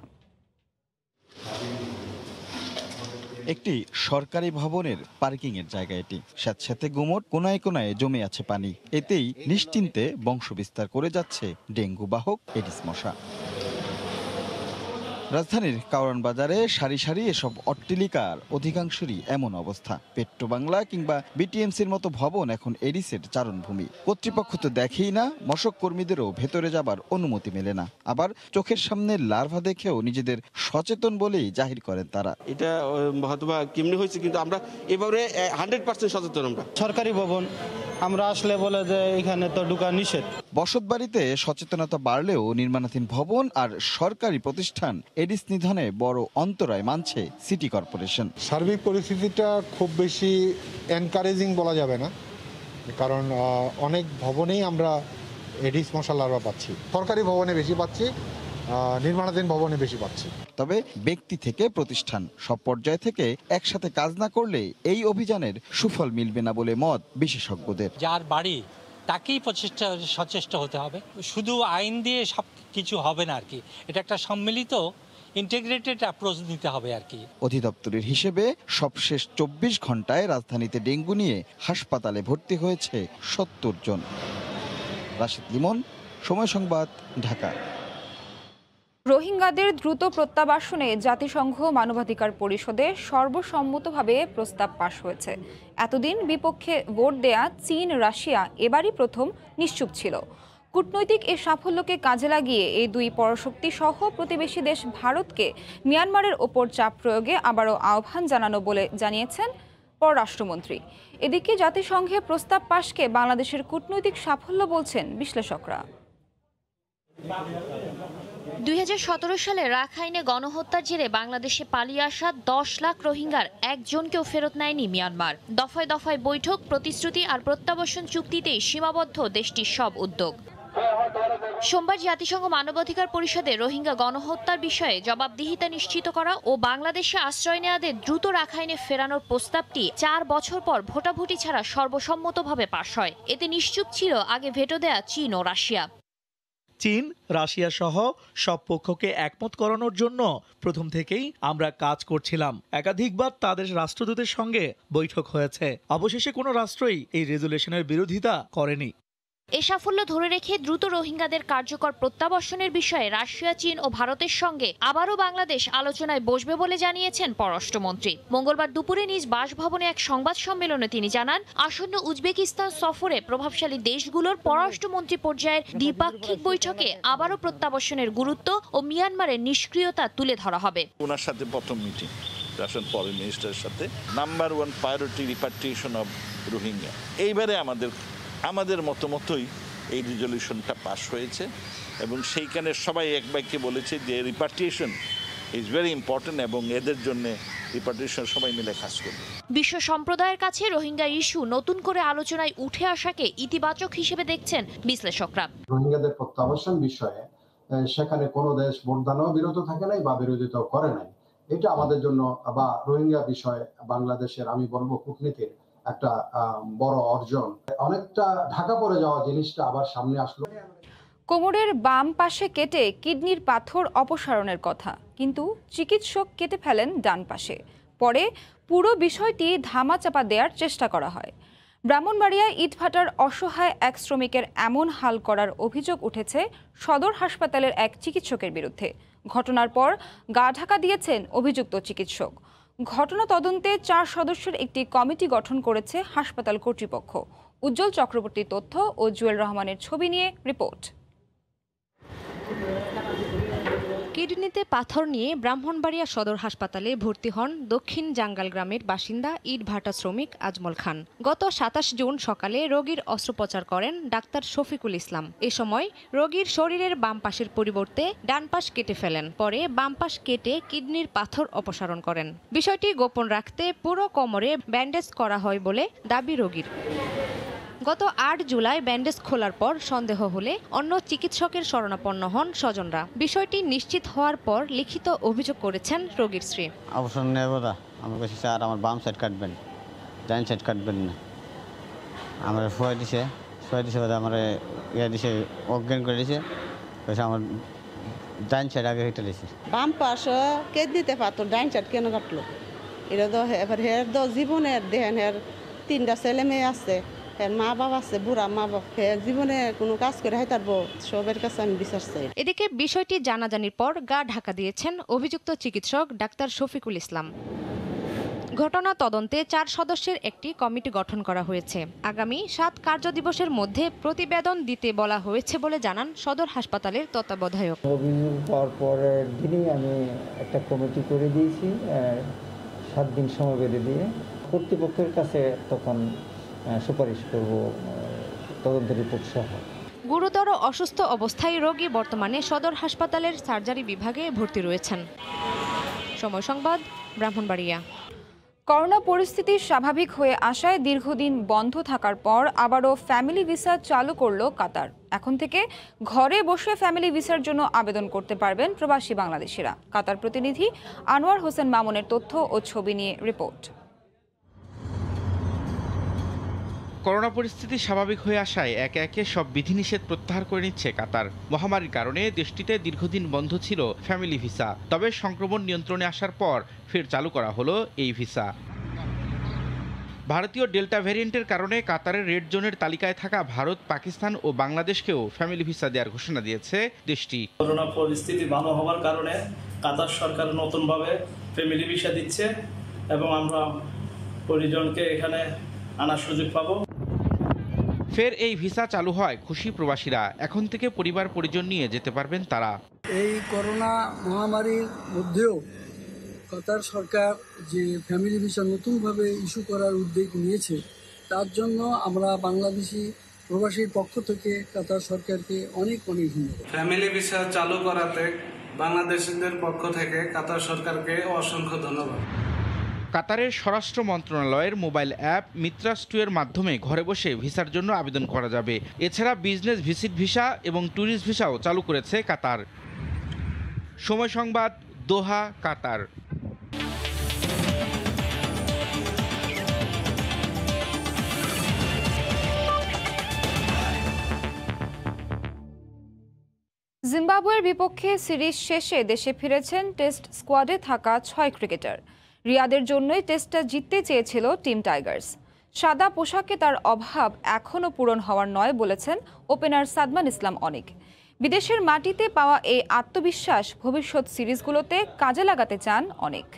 একটি সরকারি ভবনের পার্কিং এর জায়গা এটি। স্যাঁতস্যাঁতে গুমট, কোনায় কোনায় জমে আছে পানি। এতেই নিশ্চিন্তে বংশ বিস্তার করে যাচ্ছে ডেঙ্গু বাহক এডিস মশা। রাজধানীর কারওয়ান বাজারে সারি সারি এসব অট্টালিকার অধিকাংশেরই এমন অবস্থা। পেট্রো বাংলা কিংবা বিটিএমসির মতো ভবন এখন এডিসের চারণভূমি। কর্তৃপক্ষ তো দেখেই না, মশক কর্মীদেরও ভেতরে যাবার অনুমতি মেলে না। আবার চোখের সামনে লার্ভা দেখেও নিজেদের সচেতন বলেই জাহির করেন তারা। এটা হয়তো বা কেমনি হয়েছে, কিন্তু আমরা এবারে 100% সচেতন। আমরা সরকারি ভবন আমরা আসলে বলে যে এখানে তো ঢোকা নিষেধ। বসতবাড়িতে সচেতনতা বাড়লেও নির্মাণাধীন ভবন আর সরকারি প্রতিষ্ঠান এডিস নিধনে বড় অন্তরায় মানছে সিটি কর্পোরেশন। সার্বিক পরিস্থিতিটা খুব বেশি এনকারেজিং বলা যাবে না, কারণ অনেক ভবনেই আমরা এডিস মশা লার্ভা পাচ্ছি। সরকারি ভবনে বেশি পাচ্ছি, নির্মাণাধীন ভবনে বেশি পাচ্ছি। তবে ব্যক্তি থেকে প্রতিষ্ঠান সব পর্যায় থেকে একসাথে কাজ না করলে এই অভিযানের সুফল মিলবে না বলে মত বিশেষজ্ঞদের। যার বাড়ি তাকেই সচেষ্ট হতে হবে, শুধু আইন দিয়ে সব কিছু হবে না আর কি। এটা একটা সম্মিলিত ইন্টিগ্রেটেড অ্যাপ্রোচ নিতে হবে আর কি। অধিদপ্তরের হিসেবে সবশেষ 24 ঘন্টায় রাজধানীতে ডেঙ্গু নিয়ে হাসপাতালে ভর্তি হয়েছে 70 জন। রাশেদ লিমন, সময় সংবাদ, ঢাকা। রোহিঙ্গাদের দ্রুত প্রত্যাবাসনে জাতিসংঘ মানবাধিকার পরিষদে সর্বসম্মতভাবে প্রস্তাব পাশ হয়েছে। এতদিন বিপক্ষে ভোট দেয়া চীন, রাশিয়া এবারই প্রথম নিশ্চুপ ছিল। কূটনৈতিক এ সাফল্যকে কাজে লাগিয়ে এই দুই পরাশক্তি সহ প্রতিবেশী দেশ ভারতকে মিয়ানমারের ওপর চাপ প্রয়োগে আবারও আহ্বান জানানো বলে জানিয়েছেন পররাষ্ট্রমন্ত্রী। এদিকে জাতিসংঘে প্রস্তাব পাশকে বাংলাদেশের কূটনৈতিক সাফল্য বলছেন বিশ্লেষকরা। 2017 সালে রাখাইনে গণহত্যার জেরে বাংলাদেশে পালিয়ে আসা 10 লাখ রোহিঙ্গার একজনকেও ফেরত নেয়নি মিয়ানমার। দফায় দফায় বৈঠক, প্রতিশ্রুতি আর প্রত্যাবাসন চুক্তিতেই সীমাবদ্ধ দেশটির সব উদ্যোগ। সোমবার জাতিসংঘ মানবাধিকার পরিষদে রোহিঙ্গা গণহত্যার বিষয়ে জবাবদিহিতা নিশ্চিত করা ও বাংলাদেশে আশ্রয় নেওয়াদের দ্রুত রাখাইনে ফেরানোর প্রস্তাবটি 4 বছর পর ভোটাভুটি ছাড়া সর্বসম্মতভাবে পাশ হয়। এতে নিশ্চুপ ছিল আগে ভেটো দেয়া চীন ও রাশিয়া। চীন, রাশিয়া সহ সব পক্ষকে একমত করানোর জন্য প্রথম থেকেই আমরা কাজ করছিলাম। একাধিকবার তাদের রাষ্ট্রদূতের সঙ্গে বৈঠক হয়েছে। অবশেষে কোনো রাষ্ট্রই এই রেজুলেশনের বিরোধিতা করেনি। এ সাফল্য ধরে রেখে দ্রুত রোহিঙ্গাদের কার্যকর প্রত্যাবাসনের বিষয়ে রাশিয়া, চীন ও ভারতের সঙ্গে আবারও বাংলাদেশ আলোচনায় বসবে বলে জানিয়েছেন পররাষ্ট্রমন্ত্রী। মঙ্গলবার দুপুরে নিজ বাসভবনে এক সংবাদ সম্মেলনে তিনি জানান, আসন্ন উজবেকিস্তান সফরে প্রভাবশালী দেশগুলোর পররাষ্ট্রমন্ত্রী পর্যায়ের দ্বিপাক্ষিক বৈঠকে আবারও প্রত্যাবাসনের গুরুত্ব ও মিয়ানমারের নিষ্ক্রিয়তা তুলে ধরা হবে। ওনার সাথে প্রথম মিটিং রাশিয়ান ফরেন মিনিস্টারের সাথে number 1 priority repatriation of Rohingya. এইবারে আমাদের মতোই এই রেজলিউশনটা পাস হয়েছে এবং সেইখানে সবাই এক বাক্যে বলেছে যে রিপাট্রিয়েশন ইজ ভেরি ইম্পর্টেন্ট এবং এদের জন্য রিপাট্রিয়েশন সবাই মিলে কাজ করবে। বিশ্ব সম্প্রদায়ের কাছে রোহিঙ্গা ইস্যু নতুন করে আলোচনায় উঠে আসাকে ইতিবাচক হিসেবে দেখছেন বিশ্লেষকরা। রোহিঙ্গাদের প্রত্যাবাসন বিষয়ে সেখানে কোনো দেশ ভোটদানও বিরত থাকে নাই বা বিরোধিতা করে নাই। এটা আমাদের জন্য বা রোহিঙ্গা বিষয়ে বাংলাদেশের আমি বলবো কূটনীতির একটা বড় অর্জন। অনেকটা ঢাকা পড়ে যাওয়া জিনিসটা আবার সামনে আসলো। কোমরের বাম পাশে কেটে কিডনির পাথর অপসারণের কথা, কিন্তু চিকিৎসক কেটে ফেলেন ডান পাশে। পরে পুরো বিষয়টি ধামাচাপা দেওয়ার চেষ্টা করা হয়। ব্রাহ্মণবাড়িয়ায় ইটভাটার অসহায় এক শ্রমিকের এমন হাল করার অভিযোগ উঠেছে সদর হাসপাতালের এক চিকিৎসকের বিরুদ্ধে। ঘটনার পর গা ঢাকা দিয়েছেন অভিযুক্ত চিকিৎসক। ঘটনা তদন্তে 4 সদস্যের একটি কমিটি গঠন করেছে হাসপাতাল কর্তৃপক্ষ। উজ্জ্বল চক্রবর্তীর তথ্য ও জুয়েল রহমানের ছবি নিয়ে রিপোর্ট। কিডনিতে পাথর নিয়ে ব্রাহ্মণবাড়িয়া সদর হাসপাতালে ভর্তি হন দক্ষিণ জাঙ্গাল গ্রামের বাসিন্দা ইটভাটা শ্রমিক আজমল খান। গত 27 জুন সকালে রোগীর অস্ত্রোপচার করেন ডাক্তার শফিকুল ইসলাম। এ সময় রোগীর শরীরের বাম পাশের পরিবর্তে ডান পাশ কেটে ফেলেন। পরে বাম পাশ কেটে কিডনির পাথর অপসারণ করেন। বিষয়টি গোপন রাখতে পুরো কোমরে ব্যান্ডেজ করা হয় বলে দাবি রোগীর। গত 8 জুলাই ব্যান্ডেজ খোলার পর সন্দেহ হলে অন্য চিকিৎসকের শরণাপন্ন হন স্বজনরা। বিষয়টি নিশ্চিত হওয়ার পর লিখিত অভিযোগ করেছেন রোগীর স্ত্রী। অবসর নেব না, আমার কাছে স্যার আমার বাম সাইড কাটবেন, ডান সাইড কাটবেন না। আমার শুয়ে দিছে আমার দিছে অজ্ঞান করে দিছে, আমার ডান সাইড আগে কেটে দিয়েছে। বাম পাশ কিডনিতে পাথর, ডান সাইড কেন কাটলো? এটা তো এবার হের তো জীবনের দেখেন, হের 3টা ছেলে মেয়ে আছে, মা বাবা আছে, বুড়া মা বাবা, জীবনে কোনো কাজ করে হাইতারবো, সবের কাছে আমি বিচার চাই। এদিকে বিষয়টি জানাজানির পর গা ঢাকা দিয়েছেন অভিযুক্ত চিকিৎসক ডাক্তার শফিকুল ইসলাম। ঘটনা তদন্তে 4 সদস্যের একটি কমিটি গঠন করা হয়েছে। আগামী 7 কার্যদিবসের মধ্যে প্রতিবেদন দিতে বলা হয়েছে বলে জানান সদর হাসপাতালের তত্ত্বাবধায়ক। অভিযোগ পাওয়ার পরের দিনই আমি একটা কমিটি করে দিয়েছি, 7 দিন সময় বেঁধে দিয়ে কর্তৃপক্ষের কাছে তখন সুপারিশ করব তদন্তের রিপোর্ট সহ। গুরুতর অসুস্থ অবস্থায় রোগী বর্তমানে সদর হাসপাতালের সার্জারি বিভাগে ভর্তি রয়েছেন। সময় সংবাদ, ব্রাহ্মণবাড়িয়া। করোনা পরিস্থিতি স্বাভাবিক হয়ে আসায় দীর্ঘদিন বন্ধ থাকার পর আবারও ফ্যামিলি ভিসা চালু করল কাতার। এখন থেকে ঘরে বসে ফ্যামিলি ভিসার জন্য আবেদন করতে পারবেন প্রবাসী বাংলাদেশিরা। কাতার প্রতিনিধি আনোয়ার হোসেন মামুনের তথ্য ও ছবি নিয়ে রিপোর্ট। করোনা পরিস্থিতি স্বাভাবিক হয়ে আসায় একে একে সব বিধিনিষেধ প্রত্যাহার করে নিচ্ছে কাতার। মহামারীর কারণে দেশটিতে দীর্ঘদিন বন্ধ ছিল ফ্যামিলি ভিসা, তবে সংক্রমণ নিয়ন্ত্রণে আসার পর ফের চালু করা হলো এই ভিসা। ভারতীয় ডেল্টা ভ্যারিয়েন্টের কারণে কাতারের রেড জোনের তালিকায় থাকা ভারত, পাকিস্তান ও বাংলাদেশকেও ফ্যামিলি ভিসা দেওয়ার ঘোষণা দিয়েছে দেশটি। করোনা পরিস্থিতি ভালো হওয়ার কারণে কাতার সরকার নতুনভাবে ফ্যামিলি ভিসা দিচ্ছে এবং আমরা পরিজনকে এখানে আনার সুযোগ পাবো। ফের এই ভিসা চালু হয় খুশি প্রবাসীরা। এখন থেকে পরিবার পরিজন নিয়ে যেতে পারবেন তারা। এই করোনা মহামারীর মধ্যেও কাতার সরকার যে ফ্যামিলি ভিসা নতুনভাবে ইস্যু করার উদ্যোগ নিয়েছে, তার জন্য আমরা বাংলাদেশি প্রবাসীর পক্ষ থেকে কাতার সরকারকে অনেক অনেক ধন্যবাদ। ফ্যামিলি ভিসা চালু করাতে বাংলাদেশিদের পক্ষ থেকে কাতার সরকারকে অসংখ্য ধন্যবাদ। কাতারের স্বরাষ্ট্র মন্ত্রণালয়ের মোবাইল অ্যাপ মিত্রাস2 এর মাধ্যমে ঘরে বসে ভিসার জন্য আবেদন করা যাবে। এছাড়া বিজনেস ভিজিট ভিসা এবং ট্যুরিস্ট ভিসাও চালু করেছে কাতার। সময় সংবাদ, দোহা, কাতার। জিম্বাবুয়ের বিপক্ষে সিরিজ শেষে দেশে ফিরেছেন টেস্ট স্কোয়াডে থাকা 6 ক্রিকেটার। রিয়াদের জন্যই টেস্টটা জিততে চেয়েছিল টিম টাইগার্স। সাদা পোশাকে তার অভাব এখনও পূরণ হওয়ার নয় বলেছেন ওপেনার সাদমান ইসলাম অনিক। বিদেশের মাটিতে পাওয়া এই আত্মবিশ্বাস ভবিষ্যৎ সিরিজগুলোতে কাজে লাগাতে চান অনিক।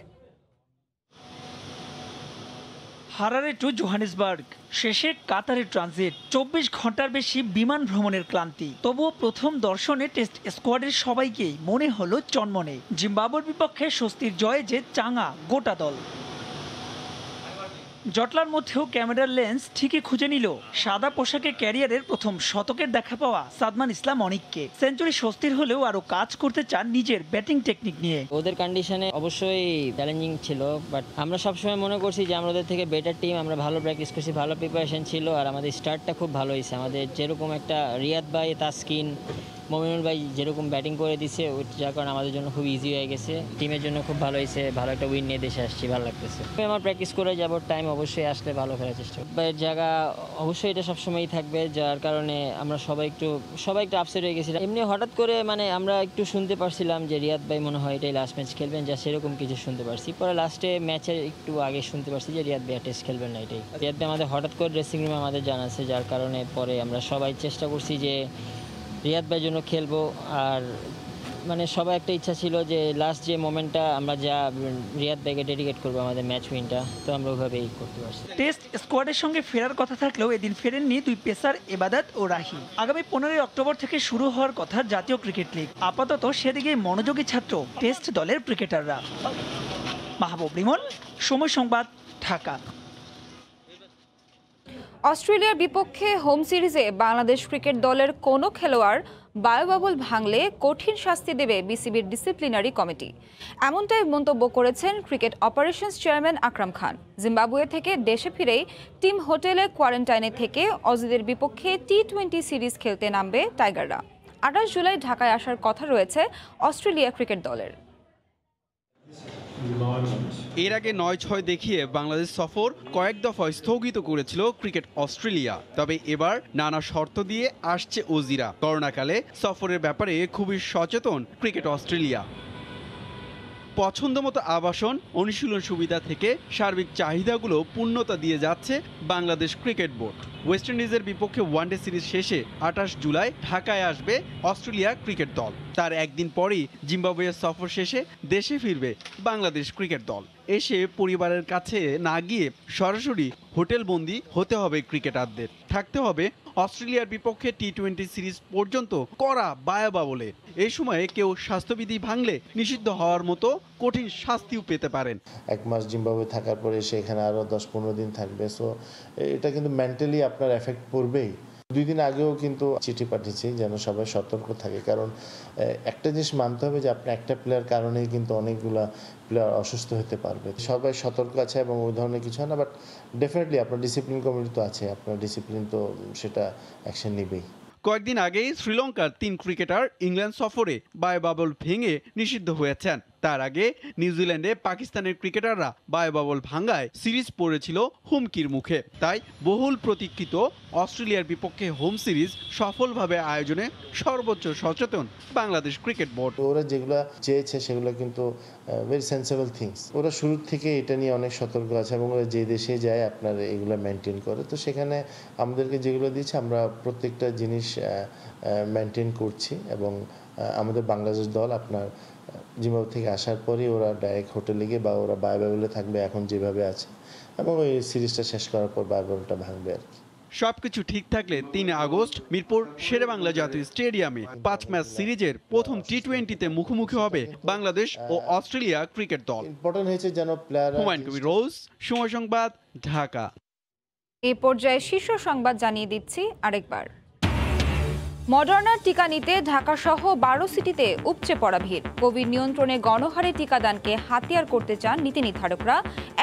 হারারে টু জোহানেসবার্গ, শেষে কাতারের ট্রানজিট, 24 ঘন্টার বেশি বিমান ভ্রমণের ক্লান্তি। তবুও প্রথম দর্শনে টেস্ট স্কোয়াডের সবাইকেই মনে হলো চনমনে। জিম্বাবুয়ের বিপক্ষে স্বস্তির জয়ে যে চাঙা গোটা দল। জটলার মধ্যেও ক্যামেরার লেন্স ঠিকই খুঁজে নিল সাদা পোশাকে ক্যারিয়ারের প্রথম শতকের দেখা পাওয়া সাদমান ইসলাম অনিককে। সেঞ্চুরি স্বস্তির হলেও আরও কাজ করতে চান নিজের ব্যাটিং টেকনিক নিয়ে। ওদের কন্ডিশনে অবশ্যই চ্যালেঞ্জিং ছিল, বাট আমরা সবসময় মনে করছি যে আমরা ওদের থেকে বেটার টিম। আমরা ভালো প্র্যাকটিস করছি, ভালো প্রিপারেশন ছিল, আর আমাদের স্টার্টটা খুব ভালো হয়েছে। আমাদের যেরকম একটা রিয়াদ ভাই, তাসকিন, মমিনুল ভাই যেরকম ব্যাটিং করে দিছে, যার কারণে আমাদের জন্য খুব ইজি হয়ে গেছে। টিমের জন্য খুব ভালো হয়েছে, ভালো একটা উইন নিয়ে দেশে আসছি, ভালো লাগতেছে। আমার প্র্যাকটিস করে যাবার টাইম অবশ্যই আসলে ভালো খেলার চেষ্টা করব। জায়গা অবশ্যই এটা সবসময়ই থাকবে, যার কারণে আমরা সবাই একটু আপসেট হয়ে গেছিলাম। এমনি হঠাৎ করে আমরা একটু শুনতে পারছিলাম যে রিয়াদ ভাই মনে হয় এটাই লাস্ট ম্যাচ খেলবেন, যা সেরকম কিছু শুনতে পারছি। পরে লাস্টে ম্যাচের একটু আগে শুনতে পারছি যে রিয়াদ ভাই টেস্ট খেলবেন না। এটাই রিয়াদ ভাই আমাদের হঠাৎ করে ড্রেসিং রুমে আমাদের জানাচ্ছে, যার কারণে পরে আমরা সবাই চেষ্টা করছি যে রিয়াদ ভাইয়ের জন্য খেলবো। আর সবাই একটা ইচ্ছা ছিল যে লাস্ট যে মোমেন্টটা আমরা যা রিয়াদ ভাইকে ডেডিকেট করবো আমাদের ম্যাচ উইনটা, তো আমরা ওইভাবেই করতে পারছি। টেস্ট স্কোয়াডের সঙ্গে ফেরার কথা থাকলেও এদিন ফেরেননি দুই পেসার এবাদত ও রাহি। আগামী 15 অক্টোবর থেকে শুরু হওয়ার কথা জাতীয় ক্রিকেট লিগ। আপাতত সেদিকে মনোযোগী ছাত্র টেস্ট দলের ক্রিকেটাররা। মাহবুব রিমন, সময় সংবাদ, ঢাকা। অস্ট্রেলিয়ার বিপক্ষে হোম সিরিজে বাংলাদেশ ক্রিকেট দলের কোনো খেলোয়াড় বায়োবাবল ভাঙলে কঠিন শাস্তি দেবে বিসিবির ডিসিপ্লিনারি কমিটি। এমনটাই মন্তব্য করেছেন cricket operations chairman Akram Khan. Zimbabwe থেকে দেশে ফিরেই টিম হোটেলে কোয়ারেন্টাইনে থেকে অজিদের বিপক্ষে টি-20 সিরিজ খেলতে নামবে টাইগাররা। 28 জুলাই ঢাকায় আসার কথা রয়েছে অস্ট্রেলিয়া ক্রিকেট দলের। এর আগে 9-6 দেখিয়ে বাংলাদেশ সফর কয়েক দফা স্থগিত করেছিল ক্রিকেট অস্ট্রেলিয়া। তবে এবার নানা শর্ত দিয়ে আসছে অজিরা। করোনাকালে সফরের ব্যাপারে খুবই সচেতন ক্রিকেট অস্ট্রেলিয়া। পছন্দমতো আবাসন, অনুশীলন সুবিধা থেকে সার্বিক চাহিদাগুলো পূর্ণতা দিয়ে যাচ্ছে বাংলাদেশ ক্রিকেট বোর্ড। ওয়েস্ট ইন্ডিজের বিপক্ষে ওয়ানডে সিরিজ শেষে 28 জুলাই ঢাকায় আসবে অস্ট্রেলিয়া ক্রিকেট দল। তার একদিন পরেই জিম্বাবুয়ের সফর শেষে দেশে ফিরবে বাংলাদেশ ক্রিকেট দল। এসে পরিবারের কাছে না গিয়ে সরাসরি হোটেলবন্দি হতে হবে ক্রিকেটারদের। থাকতে হবে অস্ট্রেলিয়ার বিপক্ষে টি-20 সিরিজ পর্যন্ত করা বায়োবাবলে। এই সময়ে কেউ স্বাস্থ্যবিধি ভাঙলে নিষিদ্ধ হওয়ার মতো কঠিন শাস্তিও পেতে পারেন। 1 মাস জিম্বাবুয়ে থাকার পরে সেখানে আরও 10-15 দিন থাকবে। সো এটা কিন্তু মেন্টালি আপনার এফেক্ট পড়বেই। 2 দিন আগেও কিন্তু চিঠি পাঠিয়েছি যেন সবাই সতর্ক থাকে, কারণ একটা জিনিস মানতে হবে যে আপনার একটা প্লেয়ার কারণেই কিন্তু অনেকগুলা প্লেয়ার অসুস্থ হতে পারবে। সবাই সতর্ক আছে এবং ওই ধরনের কিছু হয় না, বাট ডেফিনেটলি আপনার ডিসিপ্লিন কমিটি তো আছে, আপনার ডিসিপ্লিন তো সেটা অ্যাকশন নেবেই। কয়েকদিন আগেই শ্রীলঙ্কার 3 ক্রিকেটার ইংল্যান্ড সফরে বায়োবাবল ভেঙে নিষিদ্ধ হয়েছেন। তার আগে নিউজিল্যান্ডে পাকিস্তানের ক্রিকেটাররা বায়োবাবল ভাঙায় সিরিজ পড়েছিল হুমকির মুখে। তাই বহুল প্রতীক্ষিত অস্ট্রেলিয়ার বিপক্ষে হোম সিরিজ সফলভাবে আয়োজনে সর্বোচ্চ সচেতন বাংলাদেশ ক্রিকেট বোর্ড। ওরা যেগুলো চেয়েছে সেগুলো কিন্তু ভেরি সেন্সেবল থিংস। ওরা শুরুর থেকে এটা নিয়ে অনেক সতর্ক আছে এবং ওরা যে দেশে যায় আপনার এগুলো মেনটেন করে। তো সেখানে আমাদেরকে যেগুলো দিয়েছে আমরা প্রত্যেকটা জিনিস মেনটেন করছি এবং আমাদের বাংলাদেশ দল আপনার জিম্বাবুয়ে থেকে আসার পরে ওরা ডাইরেক্ট হোটেলে গিয়ে বা ওরা বায়োবাবলে থাকবে এখন যেভাবে আছে, এবং ওই সিরিজটা শেষ করার পর বায়োবাবলটা ভাঙবে আর কি। সবকিছু ঠিক থাকলে 3 আগস্ট মিরপুর শেরেবাংলা জাতীয় স্টেডিয়ামে 5 ম্যাচ সিরিজের প্রথম টি20তে মুখোমুখি হবে বাংলাদেশ ও অস্ট্রেলিয়া ক্রিকেট দল। ইম্পর্টেন্ট হয়েছে যেন প্লেয়ার হুমায়ুন কবির রোজ, সময় সংবাদ, ঢাকা। এই পর্যায়ে শীর্ষ সংবাদ জানিয়ে দিচ্ছি আরেকবার। মডার্নার টিকা নিতে ঢাকা সহ 12 সিটিতে উপচে পড়া ভিড়। কোভিড নিয়ন্ত্রণে গণহারে টিকাদানকে হাতিয়ার করতে চান নীতি নির্ধারকরা।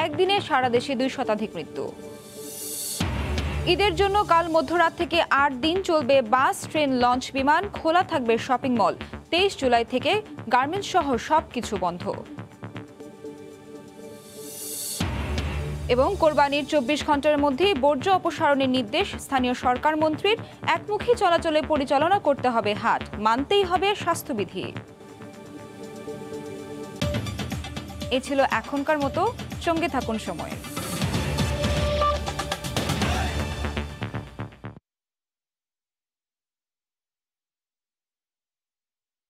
একদিনে সারা দেশে 2 শতাধিক মৃত্যু। ঈদের জন্য কাল মধ্যরাত থেকে 8 দিন চলবে বাস, ট্রেন, লঞ্চ, বিমান। খোলা থাকবে শপিং মল। 23 জুলাই থেকে গার্মেন্টস সহ সবকিছু বন্ধ। এবং কোরবানির 24 ঘন্টার মধ্যেই বর্জ্য অপসারণের নির্দেশ স্থানীয় সরকার মন্ত্রীর। একমুখী চলাচলে পরিচালনা করতে হবে হাট, মানতেই হবে স্বাস্থ্যবিধি। এ ছিল এখনকার মতো, সঙ্গে থাকুন সময়।